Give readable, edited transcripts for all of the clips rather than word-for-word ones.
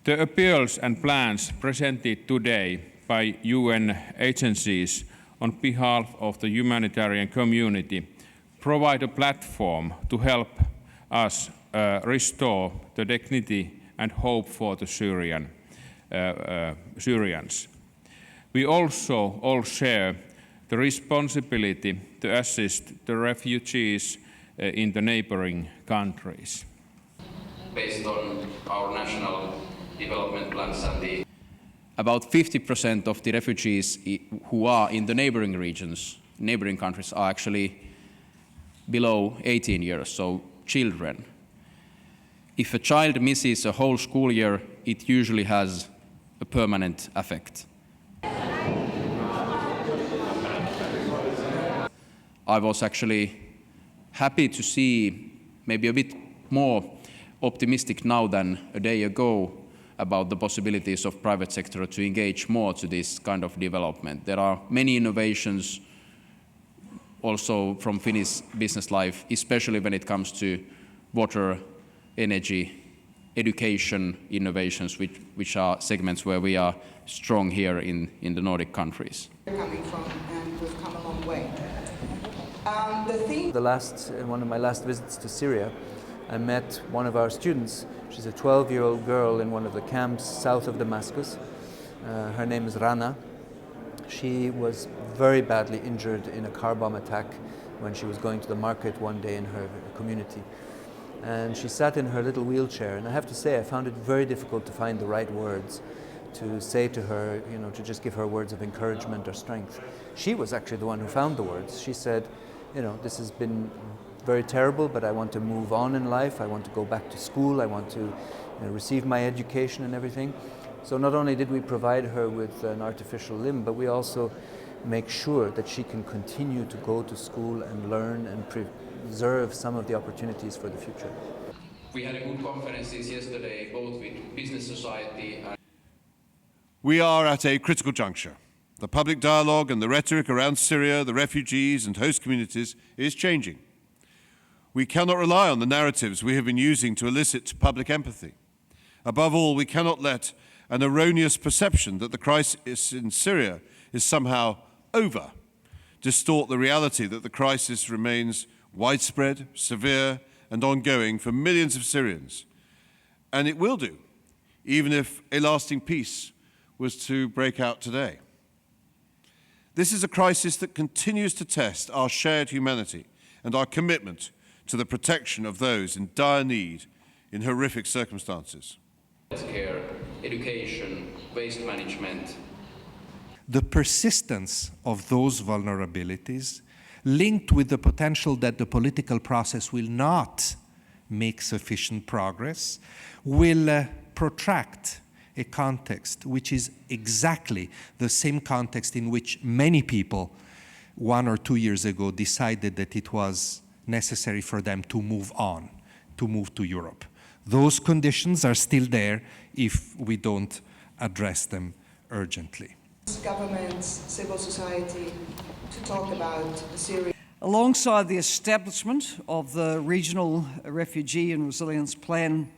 The appeals and plans presented today by UN agencies on behalf of the humanitarian community provide a platform to help us restore the dignity and hope for the Syrians. We also all share the responsibility to assist the refugees in the neighbouring countries. Based on our national development plans and the about 50% of the refugees who are in the neighbouring regions, neighbouring countries, are actually below 18 years, so children. If a child misses a whole school year, it usually has a permanent effect. I was actually happy to see maybe a bit more optimistic now than a day ago about the possibilities of private sector to engage more to this kind of development. There are many innovations also from Finnish business life, especially when it comes to water, energy, education innovations, which are segments where we are strong here in the Nordic countries. Coming from, and we've come a long way. One of my last visits to Syria, I met one of our students. She's a 12-year-old girl in one of the camps south of Damascus. Her name is Rana. She was very badly injured in a car bomb attack when she was going to the market one day in her community. And she sat in her little wheelchair, and I have to say I found it very difficult to find the right words to say to her, to just give her words of encouragement or strength. She was actually the one who found the words. She said, this has been very terrible, but I want to move on in life. I want to go back to school. I want to receive my education and everything. So not only did we provide her with an artificial limb, but we also make sure that she can continue to go to school and learn and preserve some of the opportunities for the future. We had a good conferences yesterday, both with business society and... We are at a critical juncture. The public dialogue and the rhetoric around Syria, the refugees and host communities is changing. We cannot rely on the narratives we have been using to elicit public empathy. Above all, we cannot let an erroneous perception that the crisis in Syria is somehow over distort the reality that the crisis remains widespread, severe, and ongoing for millions of Syrians. And it will do, even if a lasting peace was to break out today. This is a crisis that continues to test our shared humanity and our commitment to the protection of those in dire need in horrific circumstances. Healthcare, education, waste management. The persistence of those vulnerabilities, linked with the potential that the political process will not make sufficient progress, will protract a context which is exactly the same context in which many people 1 or 2 years ago decided that it was necessary for them to move on, to move to Europe. Those conditions are still there if we don't address them urgently. Governments, civil society, to talk about Syria. Alongside the establishment of the Regional Refugee and Resilience Plan,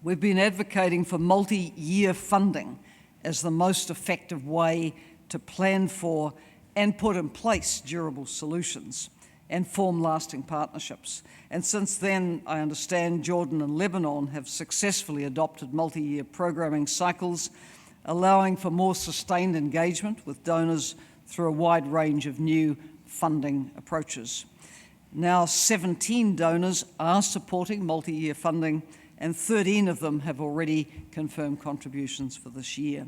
we've been advocating for multi-year funding as the most effective way to plan for and put in place durable solutions and form lasting partnerships. And since then, I understand Jordan and Lebanon have successfully adopted multi-year programming cycles, allowing for more sustained engagement with donors through a wide range of new funding approaches. Now 17 donors are supporting multi-year funding, and 13 of them have already confirmed contributions for this year.